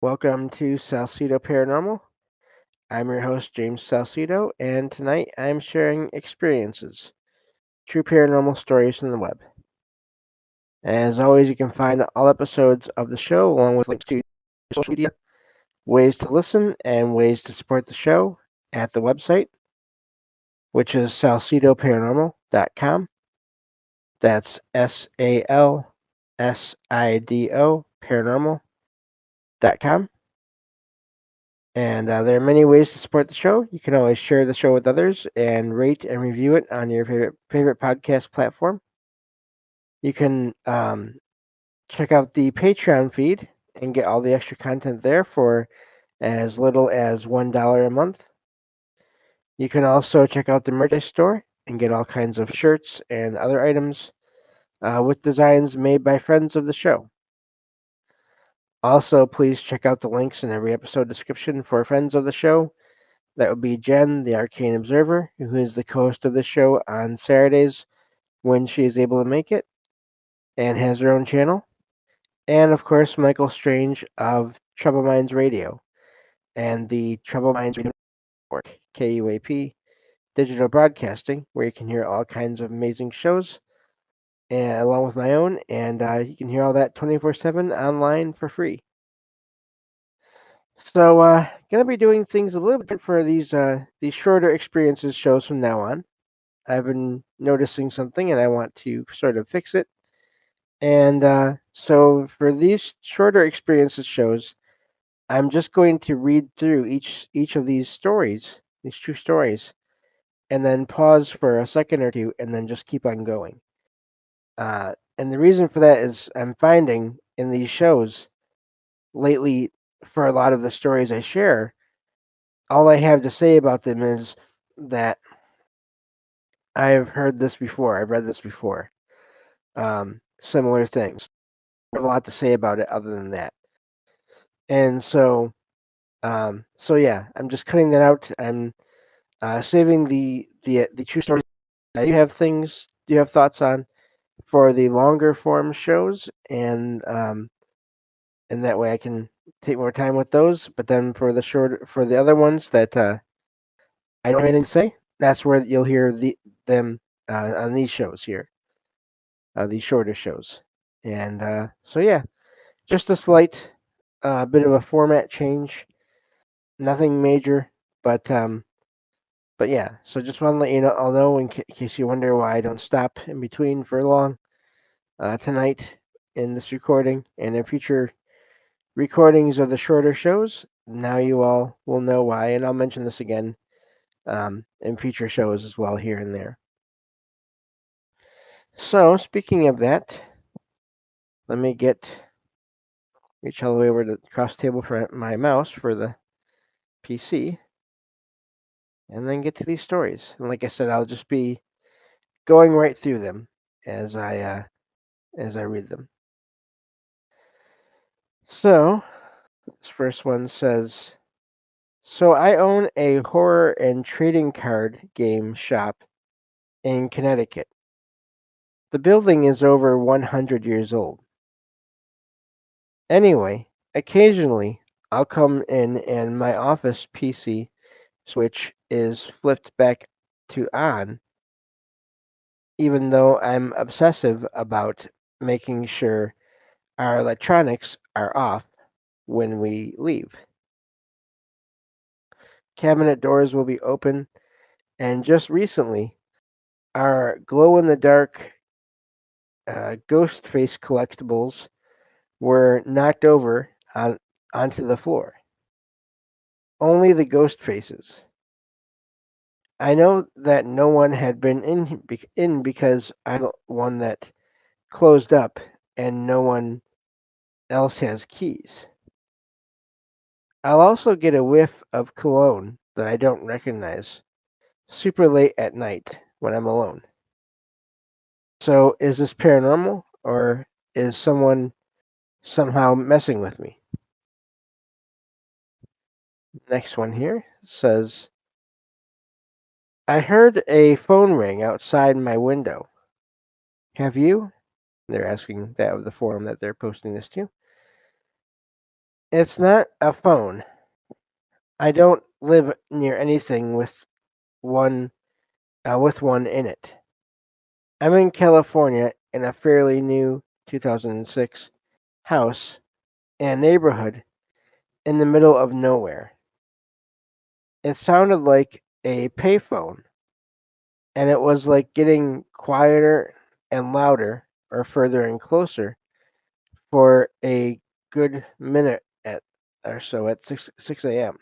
Welcome to Salsido Paranormal. I'm your host, James Salcido, and tonight I'm sharing experiences, true paranormal stories from the web. As always, you can find all episodes of the show along with links to social media, ways to listen, and ways to support the show at the website, which is salsidoparanormal.com. That's SALSIDO paranormal.com. And there are many ways to support the show. You can always share the show with others and rate and review it on your favorite podcast platform. You can check out the Patreon feed and get all the extra content there for as little as $1 a month. You can also check out the merchandise store and get all kinds of shirts and other items with designs made by friends of the show. Also, please check out the links in every episode description for friends of the show. That would be Jen, the Arcane Observer, who is the co-host of the show on Saturdays when she is able to make it and has her own channel. And of course, Michael Strange of Trouble Minds Radio and the Trouble Minds Radio Network, KUAP Digital Broadcasting, where you can hear all kinds of amazing shows along with my own, and you can hear all that 24/7 online for free. So, gonna be doing things a little bit different for these shorter experiences shows from now on. I've been noticing something and I want to sort of fix it. And so for these shorter experiences shows, I'm just going to read through each of these stories, these true stories, and then pause for a second or two, and then just keep on going. And the reason for that is I'm finding in these shows lately, for a lot of the stories I share, all I have to say about them is that I've heard this before, I've read this before, similar things. I have a lot to say about it other than that. And so yeah, I'm just cutting that out. I'm saving the true stories. I do have thoughts on for the longer form shows, and that way I can take more time with those. But then for the other ones that I don't have anything to say, that's where you'll hear them on these shows here, these shorter shows. And so yeah, just a slight bit of a format change, nothing major, but but yeah. So just want to let you know, although in case you wonder why I don't stop in between for long, tonight in this recording and in future recordings of the shorter shows, now you all will know why, and I'll mention this again in future shows as well here and there. So speaking of that, let me reach all the way over to the cross table for my mouse for the PC, and then get to these stories. And like I said, I'll just be going right through them as I read them. So this first one says, so I own a horror and trading card game shop in Connecticut. The building is over 100 years old. Anyway, occasionally I'll come in and my office PC switch is flipped back to on, even though I'm obsessive about making sure our electronics are off when we leave. Cabinet doors will be open, and just recently, our glow in the dark ghost face collectibles were knocked over onto the floor. Only the ghost faces. I know that no one had been in because I'm the one that closed up and no one else has keys. I'll also get a whiff of cologne that I don't recognize super late at night when I'm alone. So is this paranormal or is someone somehow messing with me? Next one here says, I heard a phone ring outside my window. Have you? They're asking that of the forum that they're posting this to. It's not a phone. I don't live near anything one with one in it. I'm in California in a fairly new 2006 house in a neighborhood in the middle of nowhere. It sounded like a payphone, and it was like getting quieter and louder or further and closer for a good minute at or so at 6 a.m.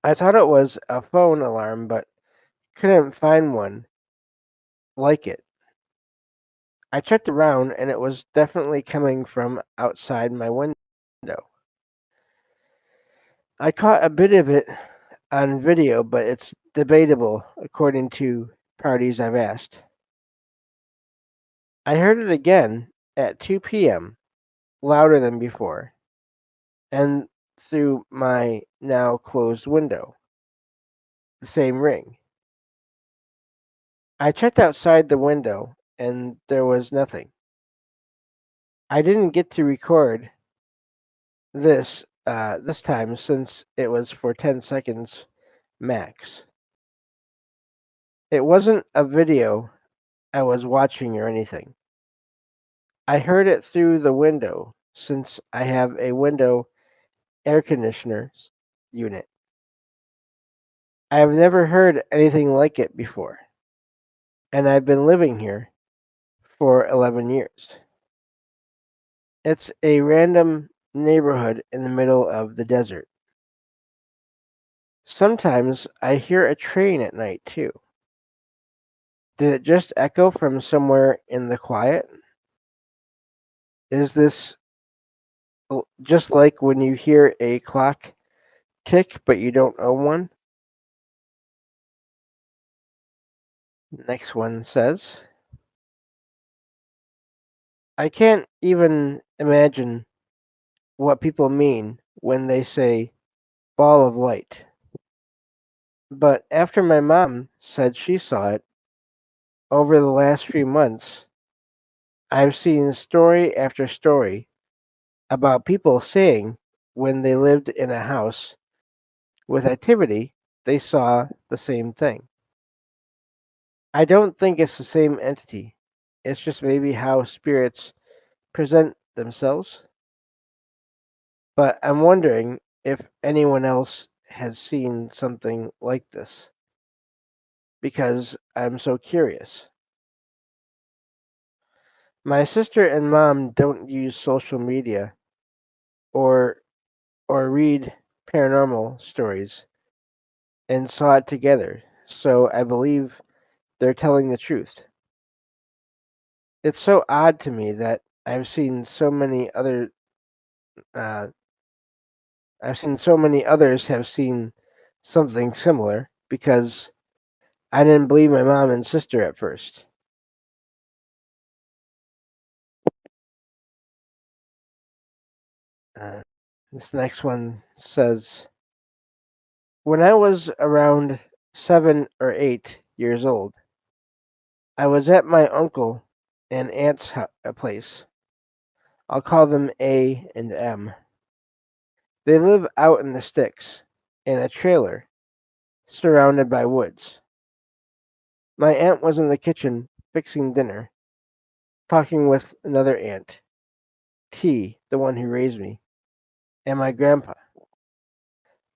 I thought it was a phone alarm, but couldn't find one like it. I checked around, and it was definitely coming from outside my window. I caught a bit of it on video, but it's debatable according to parties I've asked. I heard it again at 2 p.m., louder than before, and through my now closed window. The same ring. I checked outside the window, and there was nothing. I didn't get to record this time since it was for 10 seconds max. It wasn't a video I was watching or anything. I heard it through the window since I have a window air conditioner unit. I have never heard anything like it before, and I've been living here for 11 years. It's a random neighborhood in the middle of the desert. Sometimes I hear a train at night too. Did it just echo from somewhere in the quiet? Is this just like when you hear a clock tick but you don't own one? Next one says, I can't even imagine what people mean when they say ball of light. But after my mom said she saw it over the last few months, I've seen story after story about people saying when they lived in a house with activity, they saw the same thing. I don't think it's the same entity. It's just maybe how spirits present themselves. But I'm wondering if anyone else has seen something like this because I'm so curious. My sister and mom don't use social media or read paranormal stories and saw it together, so I believe they're telling the truth. It's so odd to me that uh, I've seen so many others have seen something similar because I didn't believe my mom and sister at first. Uh, this next one says, when I was around 7 or 8 years old, I was at my uncle and aunt's place. I'll call them A and M. They live out in the sticks, in a trailer, surrounded by woods. My aunt was in the kitchen fixing dinner, talking with another aunt, T, the one who raised me, and my grandpa.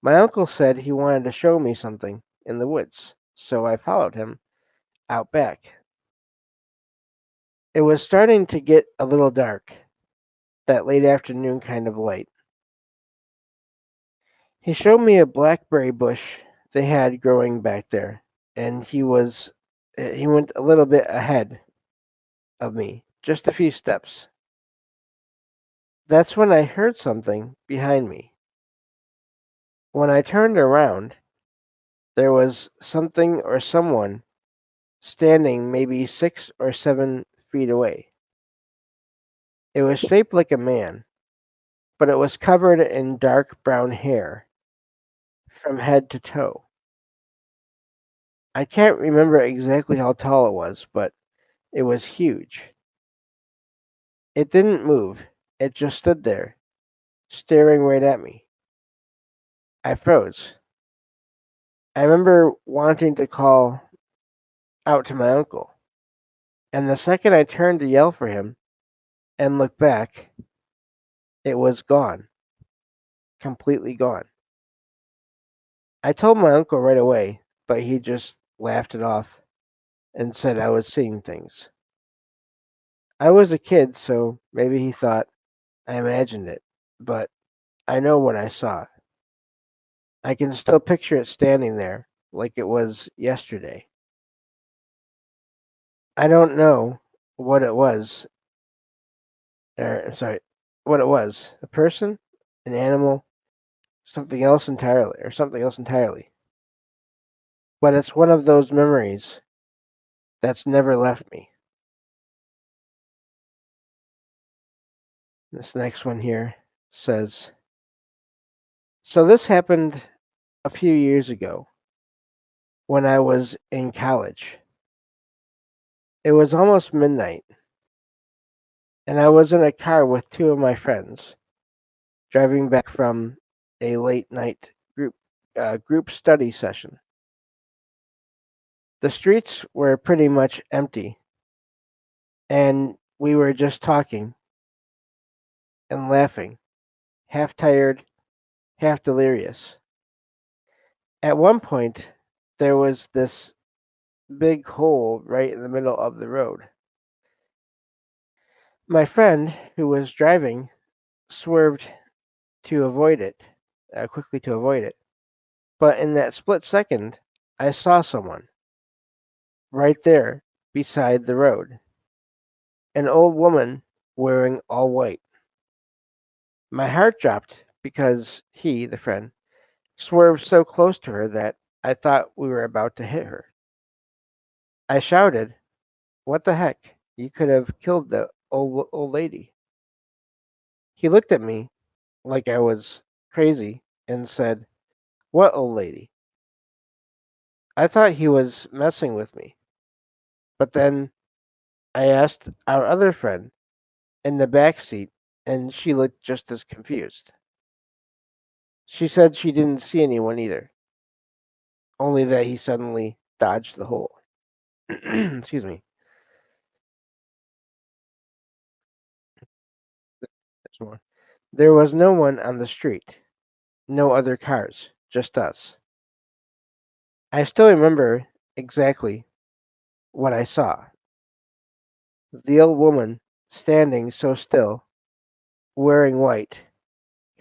My uncle said he wanted to show me something in the woods, so I followed him out back. It was starting to get a little dark, that late afternoon kind of light. He showed me a blackberry bush they had growing back there, and he went a little bit ahead of me, just a few steps. That's when I heard something behind me. When I turned around, there was something or someone standing maybe 6 or 7 feet away. It was shaped like a man, but it was covered in dark brown hair from head to toe. I can't remember exactly how tall it was, but it was huge. It didn't move. It just stood there, staring right at me. I froze. I remember wanting to call out to my uncle, and the second I turned to yell for him and looked back, it was gone, completely gone. I told my uncle right away, but he just laughed it off and said I was seeing things. I was a kid, so maybe he thought I imagined it, but I know what I saw. I can still picture it standing there like it was yesterday. I don't know what it was, sorry, what it was. A person, an animal, something else entirely. But it's one of those memories that's never left me. This next one here says, so this happened a few years ago when I was in college. It was almost midnight, and I was in a car with two of my friends driving back from a late night group study session. The streets were pretty much empty, and we were just talking and laughing, half tired, half delirious. At one point, there was this big hole right in the middle of the road. My friend, who was driving, swerved to avoid it, quickly to avoid it. But in that split second, I saw someone right there beside the road, an old woman wearing all white. My heart dropped because he, the friend, swerved so close to her that I thought we were about to hit her. I shouted, "What the heck? You could have killed the old lady." He looked at me like I was crazy and said, "What old lady?" I thought he was messing with me, but then I asked our other friend in the back seat, and she looked just as confused. She said she didn't see anyone either, only that he suddenly dodged the hole. Excuse me. There's more. There was no one on the street, no other cars, just us. I still remember exactly what I saw. The old woman standing so still, wearing white,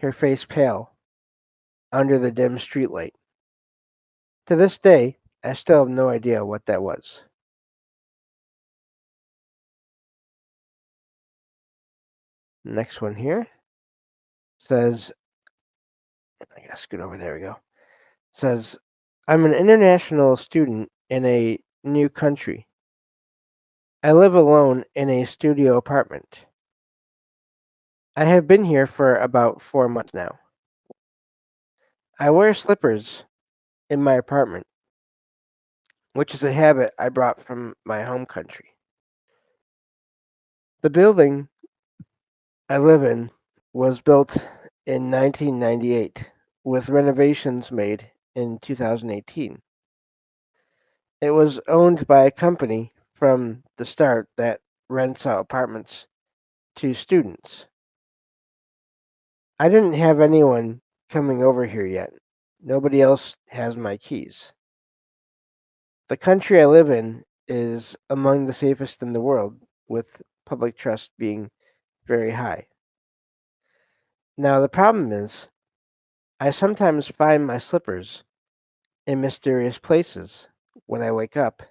her face pale, under the dim streetlight. To this day, I still have no idea what that was. Next one here says, I gotta scoot over, there we go. Says, I'm an international student in a new country. I live alone in a studio apartment. I have been here for about 4 months now. I wear slippers in my apartment, which is a habit I brought from my home country. The building I live in was built in 1998 with renovations made in 2018. It was owned by a company from the start that rents out apartments to students. I didn't have anyone coming over here yet. Nobody else has my keys. The country I live in is among the safest in the world, with public trust being very high. Now, the problem is, I sometimes find my slippers in mysterious places when I wake up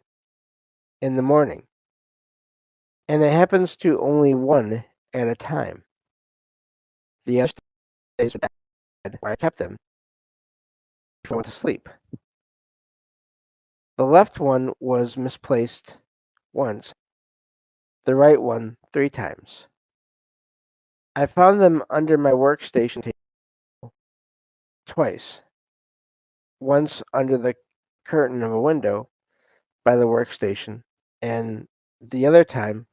in the morning, and it happens to only one at a time. The other stays in the bed where I kept them before I went to sleep. The left one was misplaced once, the right one 3 times. I found them under my workstation table twice, once under the curtain of a window by the workstation, and the other time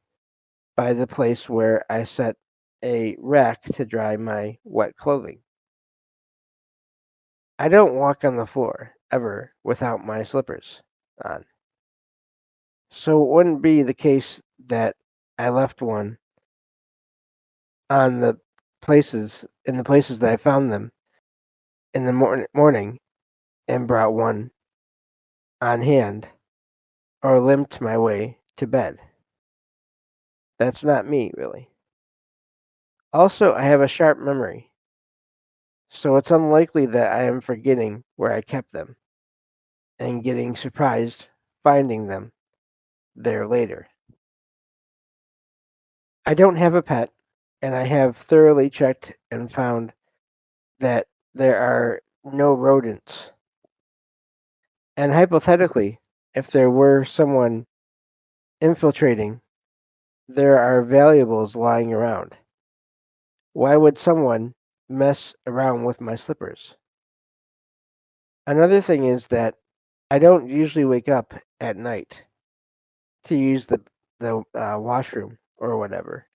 by the place where I set a rack to dry my wet clothing. I don't walk on the floor ever without my slippers on. So it wouldn't be the case that I left one on the places that I found them in the morning and brought one on hand or limped my way to bed. That's not me, really. Also, I have a sharp memory, so it's unlikely that I am forgetting where I kept them and getting surprised finding them there later. I don't have a pet, and I have thoroughly checked and found that there are no rodents. And hypothetically, if there were someone infiltrating, there are valuables lying around. Why would someone mess around with my slippers? Another thing is that I don't usually wake up at night to use the washroom or whatever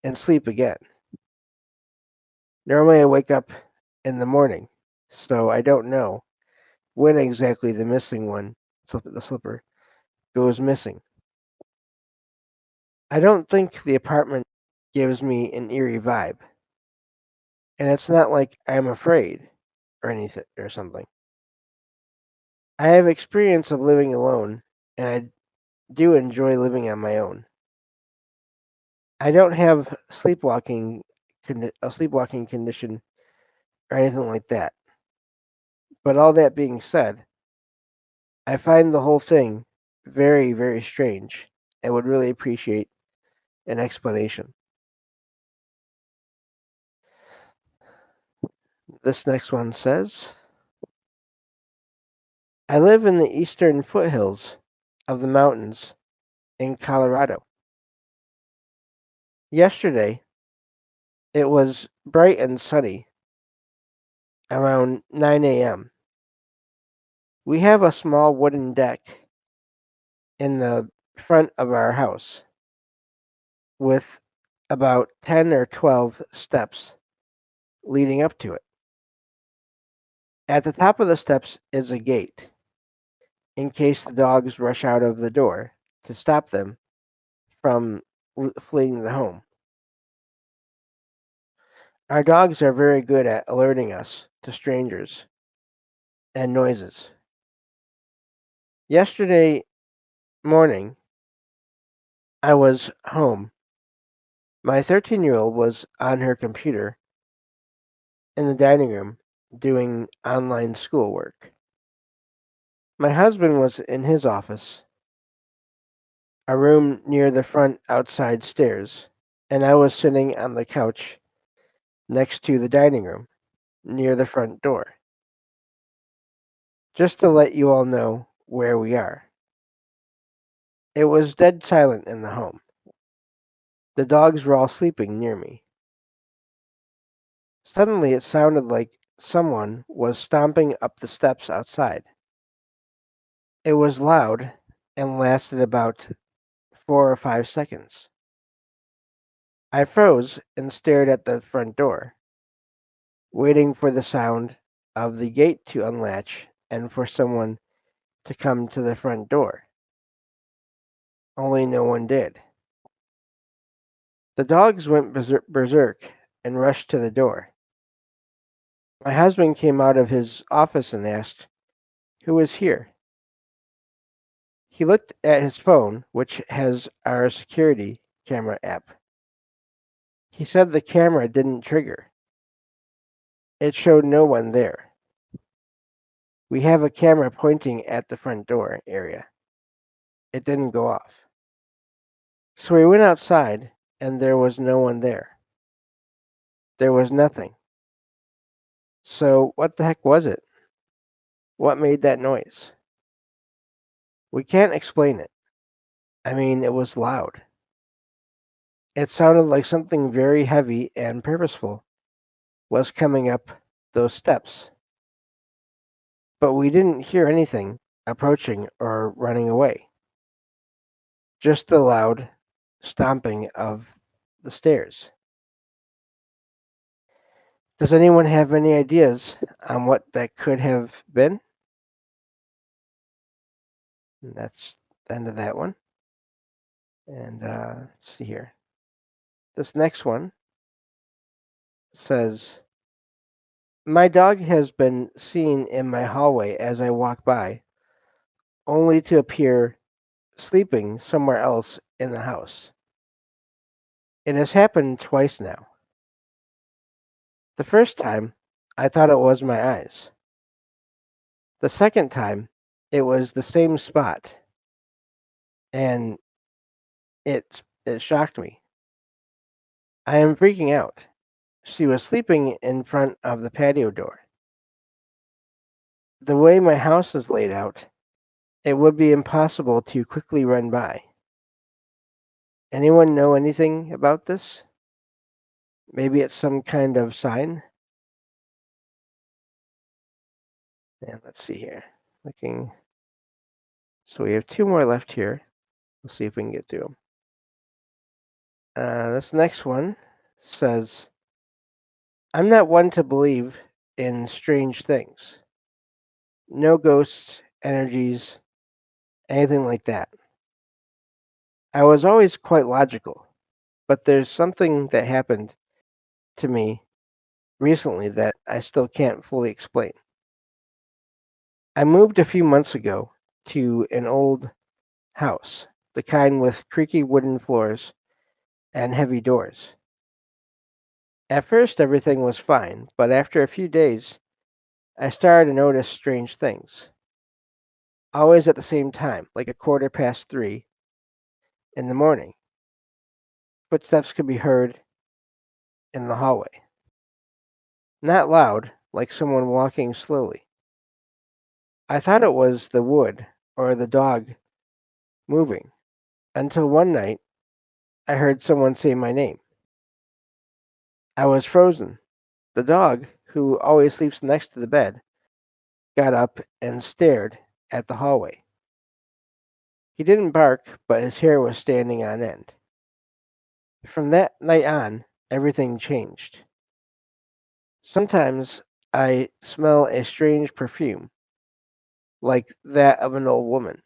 and sleep again. Normally, I wake up in the morning, so I don't know when exactly the missing one, the slipper, goes missing. I don't think the apartment gives me an eerie vibe, and it's not like I'm afraid or anything or something. I have experience of living alone, and I do enjoy living on my own. I don't have a sleepwalking condition or anything like that. But all that being said, I find the whole thing very, very strange and would really appreciate an explanation. This next one says, I live in the eastern foothills of the mountains in Colorado. Yesterday, it was bright and sunny around 9 a.m. We have a small wooden deck in the front of our house with about 10 or 12 steps leading up to it. At the top of the steps is a gate in case the dogs rush out of the door to stop them from fleeing the home. Our dogs are very good at alerting us to strangers and noises. Yesterday morning, I was home. My 13-year-old was on her computer in the dining room doing online schoolwork. My husband was in his office, a room near the front outside stairs, and I was sitting on the couch next to the dining room near the front door. Just to let you all know where we are. It was dead silent in the home. The dogs were all sleeping near me. Suddenly it sounded like someone was stomping up the steps outside. It was loud and lasted about 4 or 5 seconds. I froze and stared at the front door, waiting for the sound of the gate to unlatch and for someone to come to the front door. Only no one did. The dogs went berserk and rushed to the door. My husband came out of his office and asked, "Who is here?" He looked at his phone, which has our security camera app. He said the camera didn't trigger. It showed no one there. We have a camera pointing at the front door area. It didn't go off. So we went outside, and there was no one there. There was nothing. So what the heck was it? What made that noise? We can't explain it. I mean, it was loud. It sounded like something very heavy and purposeful was coming up those steps. But we didn't hear anything approaching or running away. Just the loud stomping of the stairs. Does anyone have any ideas on what that could have been? And that's the end of that one. And let's see here. This next one says, my dog has been seen in my hallway as I walk by, only to appear sleeping somewhere else in the house. It has happened twice now. The first time, I thought it was my eyes. The second time, it was the same spot, and it shocked me. I am freaking out. She was sleeping in front of the patio door. The way my house is laid out, it would be impossible to quickly run by. Anyone know anything about this? Maybe it's some kind of sign? And let's see here. Looking. So we have two more left here. We'll see if we can get through them. This next one says, I'm not one to believe in strange things. No ghosts, energies, anything like that. I was always quite logical, but there's something that happened to me recently that I still can't fully explain. I moved a few months ago to an old house, the kind with creaky wooden floors and heavy doors. At first, everything was fine, but after a few days, I started to notice strange things. Always at the same time, like a quarter past 3 in the morning. Footsteps could be heard in the hallway. Not loud, like someone walking slowly. I thought it was the wood or the dog moving, until one night I heard someone say my name. I was frozen. The dog, who always sleeps next to the bed, got up and stared at the hallway. He didn't bark, but his hair was standing on end. From that night on, everything changed. Sometimes I smell a strange perfume, like that of an old woman,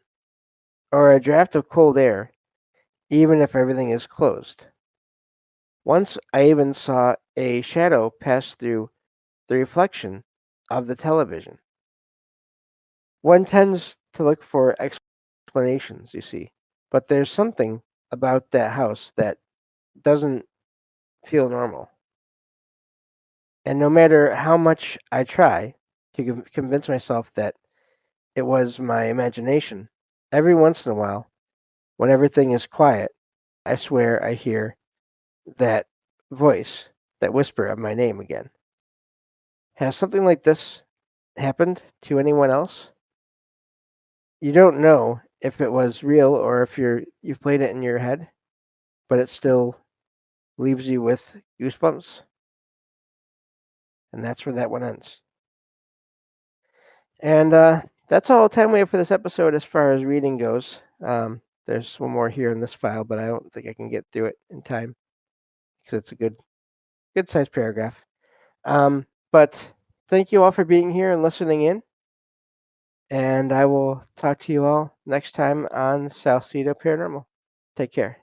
or a draft of cold air, even if everything is closed. Once I even saw a shadow pass through the reflection of the television. One tends to look for explanations, you see, but there's something about that house that doesn't feel normal. And no matter how much I try to convince myself that it was my imagination, every once in a while, when everything is quiet, I swear I hear that voice, that whisper of my name again. Has something like this happened to anyone else? You don't know if it was real or if you've played it in your head, but it still leaves you with goosebumps, and that's where that one ends. And that's all the time we have for this episode as far as reading goes. There's one more here in this file, but I don't think I can get through it in time because it's a good sized paragraph. But thank you all for being here and listening in, and I will talk to you all next time on Salsidoparanormal. Take care.